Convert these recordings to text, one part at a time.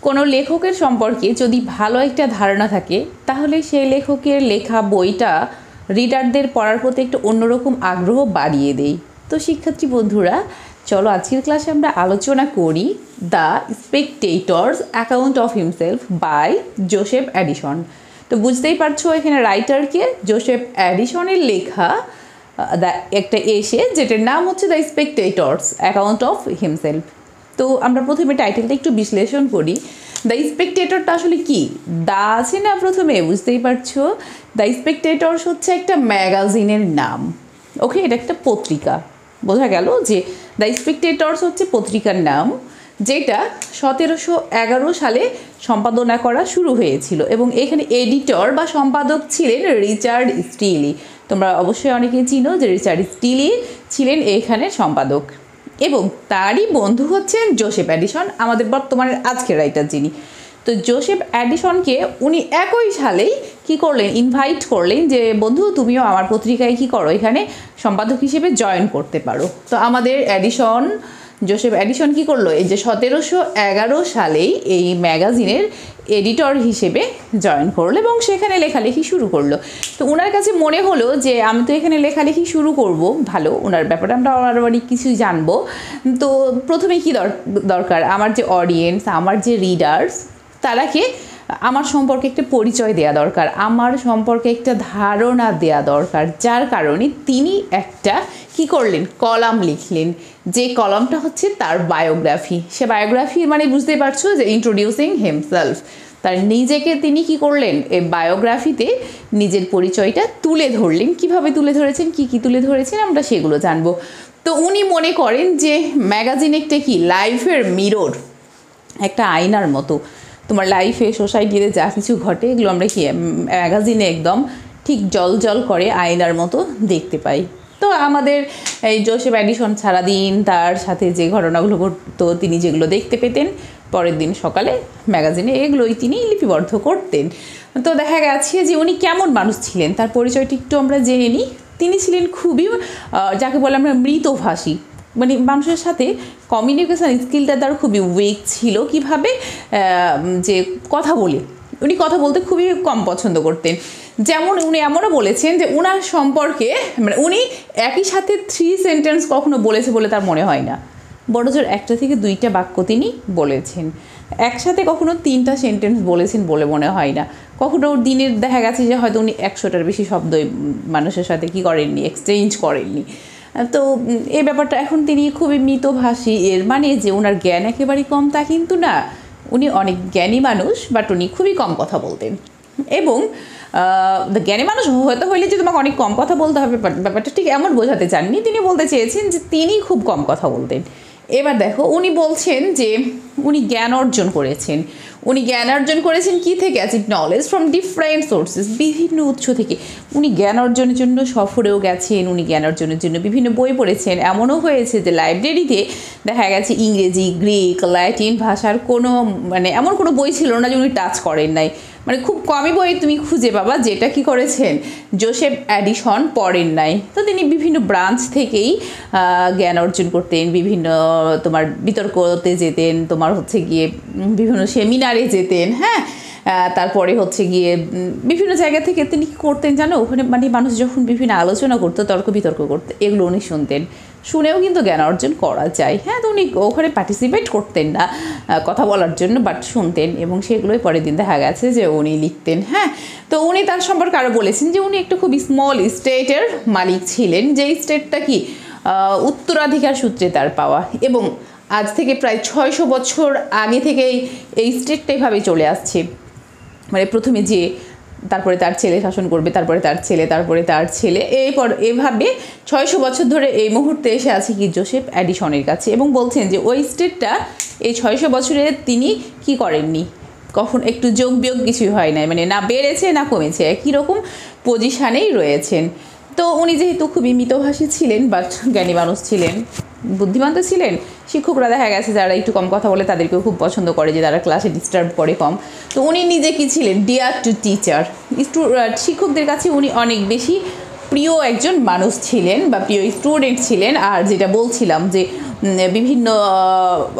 কোনো লেখকের সম্পর্কে যদি ভালো একটা ধারণা থাকে তাহলে সেই লেখকের লেখা বইটা রিডারদের পড়ার প্রতি একটু অন্যরকম আগ্রহ বাড়িয়ে দেয়। তো শিক্ষার্থী বন্ধুরা, চলো আজকের ক্লাসে আমরা আলোচনা করি the spectator's account of himself by Joseph Addison. তো বুঝতেই পারছো এখানে রাইটারকে জোসেফ অ্যাডিসনের লেখা একটা এসে যেটার নাম হচ্ছে the spectator's account of himself. তো আমরা প্রথমে টাইটেলটা একটু বিশ্লেষণ করি। দ্য স্পেকটেটরটা আসলে কি? দা আছে না প্রথমে, বুঝতেই পারছো। দ্য স্পেকটেটরস হচ্ছে একটা ম্যাগাজিনের নাম। ওকে, এটা একটা পত্রিকা। বোঝা গেল যে দ্য স্পেকটেটরস হচ্ছে পত্রিকার নাম, যেটা 1711 সালে সম্পাদনা করা শুরু হয়েছিল এবং এখানে এডিটর বা সম্পাদক ছিলেন রিচার্ড স্টিলি। তোমরা অবশ্যই অনেকেই চিনো যে রিচার্ড স্টিলি ছিলেন এখানে সম্পাদক এবং তারই বন্ধু হচ্ছেন জোসেফ অ্যাডিসন, আমাদের বর্তমানের আজকের রাইটার যিনি। তো জোসেফ অ্যাডিসনকে উনি একই সালেই কি করলেন, ইনভাইট করলেন যে বন্ধু তুমিও আমার পত্রিকায় কি করো, এখানে সম্পাদক হিসেবে জয়েন করতে পারো। তো আমাদের জোসেফ অ্যাডিসন কি করলো, এই যে 1711 সালেই এই ম্যাগাজিনের এডিটর হিসেবে জয়েন করলো এবং সেখানে লেখালেখি শুরু করলো। তো ওনার কাছে মনে হলো যে আমি তো এখানে লেখালেখি শুরু করব, ভালো ওনার ব্যাপারে আমরা আরও অনেক কিছুই জানবো। তো প্রথমে কি দরকার, আমার যে অডিয়েন্স, আমার যে রিডার্স, তারাকে আমার সম্পর্কে একটা পরিচয় দেওয়া দরকার, আমার সম্পর্কে একটা ধারণা দেওয়া দরকার। যার কারণে তিনি একটা কি করলেন, কলাম লিখলেন, যে কলামটা হচ্ছে তার বায়োগ্রাফি। সে বায়োগ্রাফি মানে বুঝতেই পারছো যে ইন্ট্রোডিউসিং হিমসেলফ, তার নিজেকে তিনি কি করলেন, এই বায়োগ্রাফিতে নিজের পরিচয়টা তুলে ধরলেন। কিভাবে তুলে ধরেছেন, কি কি তুলে ধরেছেন আমরা সেগুলো জানবো। তো উনি মনে করেন যে ম্যাগাজিন একটা কি লাইফের মিরর, একটা আয়নার মতো। তোমার লাইফে সোসাইটিতে যা কিছু ঘটে এগুলো আমরা কি ম্যাগাজিনে একদম ঠিক জল জল করে আয়নার মতো দেখতে পাই। তো আমাদের এই জোসেফ অ্যাডিসন সারাদিন তার সাথে যে ঘটনাগুলো ঘটতো তিনি যেগুলো দেখতে পেতেন, পরের দিন সকালে ম্যাগাজিনে এগুলোই তিনি লিপিবদ্ধ করতেন। তো দেখা গেছে যে উনি কেমন মানুষ ছিলেন তার পরিচয়টি একটু আমরা জেনে নিই। তিনি ছিলেন খুবই যাকে বলে আমরা মৃতভাষী, মানে মানুষের সাথে কমিউনিকেশান স্কিলটা তার খুবই উইক ছিল। কিভাবে, যে কথা বলে, উনি কথা বলতে খুবই কম পছন্দ করতেন। যেমন উনি এমনও বলেছেন যে ওনার সম্পর্কে মানে উনি একই সাথে 3 সেন্টেন্স কখনো বলেছে বলে তার মনে হয় না, বড়জোর 1টা থেকে 2টা বাক্য তিনি বলেছেন। একসাথে কখনো 3টা সেন্টেন্স বলেছেন বলে মনে হয় না। কখনো দিনের দেখা গেছে যে হয়তো উনি 100টার বেশি শব্দ মানুষের সাথে কি করেননি, এক্সচেঞ্জ করেননি। তো এই ব্যাপারটা, এখন তিনি খুবই মৃতভাষী, এর মানে যে ওনার জ্ঞান একেবারেই কম তা কিন্তু না, উনি অনেক জ্ঞানী মানুষ, বাট উনি খুবই কম কথা বলতেন। এবং জ্ঞানী মানুষ হতে হইলে যে তোমাকে অনেক কম কথা বলতে হবে ব্যাপারটা ঠিক এমন বোঝাতে চাননি, তিনি বলতে চেয়েছেন যে তিনি খুব কম কথা বলতেন। এবার দেখো উনি বলছেন যে উনি জ্ঞান অর্জন করেছেন। উনি জ্ঞান অর্জন করেছেন কি থেকে, achieve knowledge from different sources, বিভিন্ন উৎস থেকে। উনি জ্ঞান অর্জনের জন্য সফরেও গেছেন, উনি জ্ঞান অর্জনের জন্য বিভিন্ন বই পড়েছেন। এমনও হয়েছে যে লাইব্রেরিতে দেখা গেছে ইংরেজি, গ্রিক, ল্যাটিন ভাষার কোনো মানে এমন কোনো বই ছিল না যে উনি টাচ করেন নাই। মানে খুব কমই বই তুমি খুঁজে পাবা যেটা কি করেছেন জোসেফ অ্যাডিসন পড়েন নাই। তো তিনি বিভিন্ন ব্রাঞ্চ থেকেই জ্ঞান অর্জন করতেন, বিভিন্ন তোমার বিতর্কতে যেতেন, তোমার হচ্ছে গিয়ে বিভিন্ন সেমিনারে যেতেন, হ্যাঁ, তারপরে হচ্ছে গিয়ে বিভিন্ন জায়গা থেকে তিনি কী করতেন জানো, ওখানে মানে মানুষ যখন বিভিন্ন আলোচনা করতো, তর্ক বিতর্ক করতো, এগুলো উনি শুনতেন। শুনেও কিন্তু জ্ঞান অর্জন করা যায়, হ্যাঁ। তো উনি ওখানে পার্টিসিপেট করতেন না কথা বলার জন্য, বাট শুনতেন এবং সেগুলোই পরের দিন দেখা গেছে যে উনি লিখতেন, হ্যাঁ। তো উনি তার সম্পর্কে আরও বলেছেন যে উনি একটা খুব স্মল স্টেটের মালিক ছিলেন, যে স্টেটটা কি উত্তরাধিকার সূত্রে তার পাওয়া, এবং আজ থেকে প্রায় 600 বছর আগে থেকেই এই স্টেটটা এভাবেই চলে আসছে। মানে প্রথমে যে, তারপরে তার ছেলে শাসন করবে, তারপরে তার ছেলে, তারপরে তার ছেলে, এভাবে 600 বছর ধরে এই মুহূর্তে এসে আছে কি জোসেফ অ্যাডিসনের কাছে। এবং বলছেন যে ওই স্টেটটা এই 600 বছরে তিনি কি করেননি, কখন একটু যোগ বিয়োগ কিছুই হয় নাই, মানে না বেড়েছে না কমেছে, একই রকম পজিশানেই রয়েছেন। তো উনি যেহেতু খুবই মিতভাষী ছিলেন, বাট জ্ঞানী মানুষ ছিলেন, বুদ্ধিমান তো ছিলেন। শিক্ষকরা দেখা গেছে যারা একটু কম কথা বলে তাদেরকেও খুব পছন্দ করে, যে তারা ক্লাসে ডিস্টার্ব করে কম। তো উনি নিজে কি ছিলেন, ডিয়ার টু টিচার, শিক্ষকদের কাছে উনি অনেক বেশি প্রিয় একজন মানুষ ছিলেন বা প্রিয় স্টুডেন্ট ছিলেন। আর যেটা বলছিলাম যে বিভিন্ন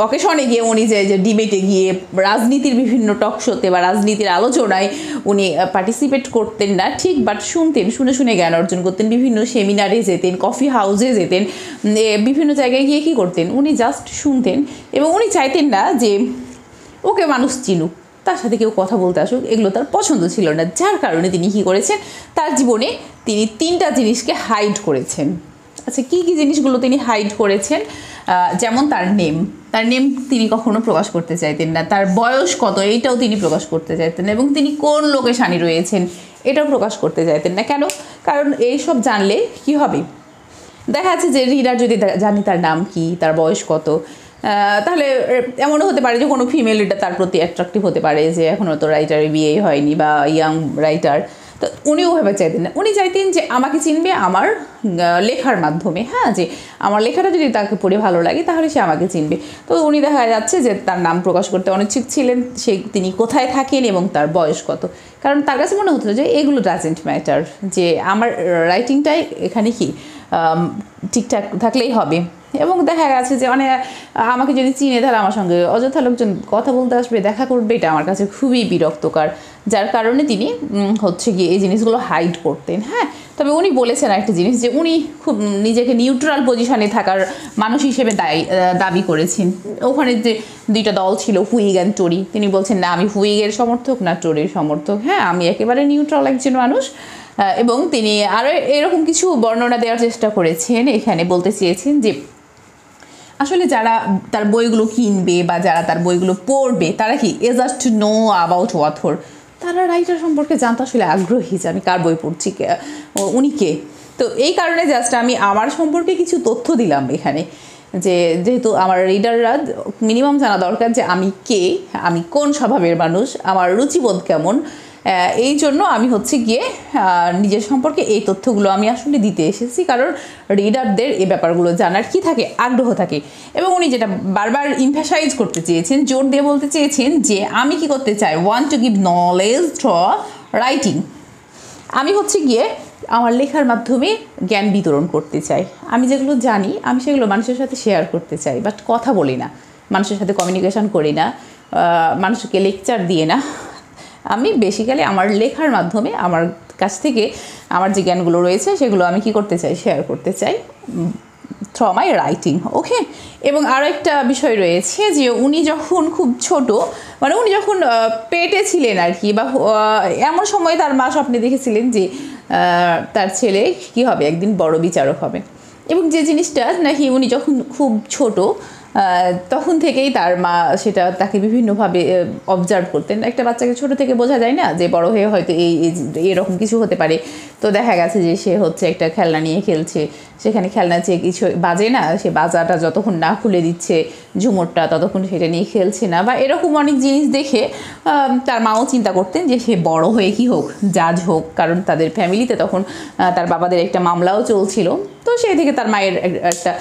অকেশনে গিয়ে উনি যে ডিবেটে গিয়ে রাজনীতির বিভিন্ন টক শোতে বা রাজনীতির আলোচনায় উনি পার্টিসিপেট করতেন না ঠিক, বাট শুনতেন, শুনে শুনে জ্ঞান অর্জন করতেন। বিভিন্ন সেমিনারে যেতেন, কফি হাউসে যেতেন, বিভিন্ন জায়গায় গিয়ে কী করতেন, উনি জাস্ট শুনতেন এবং উনি চাইতেন না যে ওকে মানুষ চিনুক, তার সাথে কেউ কথা বলতে আসুক, এগুলো তার পছন্দ ছিল না। যার কারণে তিনি কী করেছেন, তার জীবনে তিনি 3টা জিনিসকে হাইড করেছেন। আচ্ছা, কী কী জিনিসগুলো তিনি হাইড করেছেন? যেমন তার নেম তিনি কখনো প্রকাশ করতে চাইতেন না, তার বয়স কত এইটাও তিনি প্রকাশ করতে চাইতেন না, এবং তিনি কোন লোকেশানে রয়েছেন এটাও প্রকাশ করতে চাইতেন না। কেন? কারণ এইসব জানলে কি হবে, দেখা যাচ্ছে যে রিডার যদি জানি তার নাম কি, তার বয়স কত, তাহলে এমনও হতে পারে যে কোনো ফিমেল রিডার তার প্রতি অ্যাট্রাক্টিভ হতে পারে যে এখনও তো রাইটারের বিয়ে হয়নি বা ইয়াং রাইটার। তো উনি ওভাবে চাইতেন না, উনি চাইতেন যে আমাকে চিনবে আমার লেখার মাধ্যমে, হ্যাঁ, যে আমার লেখাটা যদি তাকে পড়ে ভালো লাগে তাহলে সে আমাকে চিনবে। তো উনি দেখা যাচ্ছে যে তার নাম প্রকাশ করতে অনিচ্ছুক ছিলেন, তিনি কোথায় থাকেন এবং তার বয়স কত, কারণ তার কাছে মনে হতো যে এগুলো ডাজেন্ট ম্যাটার, যে আমার রাইটিংটাই এখানে কি ঠিকঠাক থাকলেই হবে। এবং দেখা গেছে যে আমাকে যদি চিনে তাহলে আমার সঙ্গে অযথা লোকজন কথা বলতে আসবে, দেখা করবে, এটা আমার কাছে খুবই বিরক্তকর। যার কারণে তিনি হচ্ছে গিয়ে এই জিনিসগুলো হাইড করতেন। হ্যাঁ, তবে উনি বলেছেন একটা জিনিস, যে উনি খুব নিজেকে নিউট্রাল পজিশনে থাকার মানুষ হিসেবে দাবি করেছেন। ওখানে যে 2টা দল ছিল, হুইগ অ্যান্ড টোরি, তিনি বলছেন না আমি হুইগের সমর্থক না টোরির সমর্থক, হ্যাঁ আমি একেবারে নিউট্রাল একজন মানুষ। এবং তিনি আরও এরকম কিছু বর্ণনা দেওয়ার চেষ্টা করেছেন, এখানে বলতে চেয়েছেন যে আসলে যারা তার বইগুলো কিনবে বা যারা তার বইগুলো পড়বে তারা কি জাস্ট নো অ্যাবাউট অথর, তারা রাইটার সম্পর্কে জানতে আসলে আগ্রহী যে আমি কার বই পড়ছি, উনি কে। তো এই কারণে জাস্ট আমি আমার সম্পর্কে কিছু তথ্য দিলাম এখানে, যে যেহেতু আমার রিডাররা মিনিমাম জানা দরকার যে আমি কে, আমি কোন স্বভাবের মানুষ, আমার রুচিবোধ কেমন, এই জন্য আমি হচ্ছে গিয়ে নিজের সম্পর্কে এই তথ্যগুলো আমি আসলে দিতে এসেছি, কারণ রিডারদের এই ব্যাপারগুলো জানার কি থাকে, আগ্রহ থাকে। এবং উনি যেটা বারবার ইমফ্যাসাইজ করতে চেয়েছেন, জোর দিয়ে বলতে চেয়েছেন যে আমি কি করতে চাই, want to give knowledge through writing, আমি হচ্ছে গিয়ে আমার লেখার মাধ্যমে জ্ঞান বিতরণ করতে চাই। আমি যেগুলো জানি আমি সেগুলো মানুষের সাথে শেয়ার করতে চাই, বাট কথা বলি না, মানুষের সাথে কমিউনিকেশন করি না, মানুষকে লেকচার দিয়ে না। আমি বেসিক্যালি আমার লেখার মাধ্যমে আমার কাছ থেকে আমার যে জ্ঞানগুলো রয়েছে সেগুলো আমি কি করতে চাই, শেয়ার করতে চাই থ্রু মাই রাইটিং। ওকে। এবং আরও একটা বিষয় রয়েছে যে উনি যখন খুব ছোট, মানে উনি যখন পেটে ছিলেন আর কি, বা এমন সময় তার মা স্বপ্নে দেখেছিলেন যে তার ছেলে কি হবে, একদিন বড় বিচারক হবে। এবং যে জিনিসটা নাকি উনি যখন খুব ছোট তখন থেকেই তার মা সেটা তাকে বিভিন্নভাবে অবজার্ভ করতেন। একটা বাচ্চাকে ছোট থেকে বোঝা যায় না যে বড় হয়ে হয়তো এরকম কিছু হতে পারে। তো দেখা গেছে যে সে হচ্ছে একটা খেলনা নিয়ে খেলছে, সেখানে খেলনা চেয়ে কিছু বাজে না, সে বাজাটা যতক্ষণ না খুলে দিচ্ছে ঝুমুরটা ততক্ষণ সেটা নিয়ে খেলছে না, বা এরকম অনেক জিনিস দেখে তার মাও চিন্তা করতেন যে সে বড় হয়ে কি হোক, জাজ হোক, কারণ তাদের ফ্যামিলিতে তখন তার বাবাদের একটা মামলাও চলছিল। তো সেই থেকে তার মায়ের একটা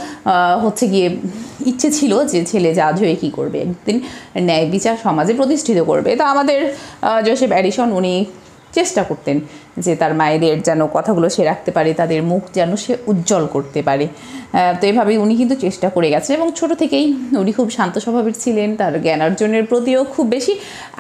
হচ্ছে গিয়ে ইচ্ছে ছিল যে ছেলে জাজ হয়ে কী করবে, একদিন ন্যায় বিচার সমাজে প্রতিষ্ঠিত করবে। তো আমাদের জোসেফ অ্যাডিসন উনি চেষ্টা করতেন যে তার মায়েদের যেন কথাগুলো সে রাখতে পারে, তাদের মুখ যেন সে উজ্জ্বল করতে পারে। তো এভাবেই উনি কিন্তু চেষ্টা করে গেছেন, এবং ছোট থেকেই উনি খুব শান্ত স্বভাবের ছিলেন, তার জ্ঞান অর্জনের প্রতিও খুব বেশি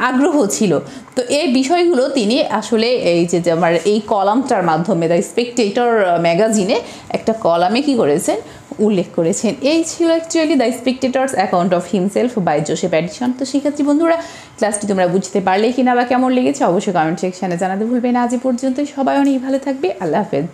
আগ্রহ ছিল। তো এই বিষয়গুলো তিনি আসলে এই যে আমার এই কলামটার মাধ্যমে, দ্য স্পেকটেটর ম্যাগাজিনে একটা কলামে কী করেছেন, উল্লেখ করেছেন। এই ছিল actually the spectator's account of himself by Joseph Addison. তো শিক্ষার্থী বন্ধুরা, ক্লাসটি তোমরা বুঝতে পারলে কিনা বা কেমন লেগেছে অবশ্যই কমেন্ট সেকশানে জানাতে ভুলবে না। আজ পর্যন্তই, সবাই অনেক ভালো থাকবে। আল্লাহ হাফেজ।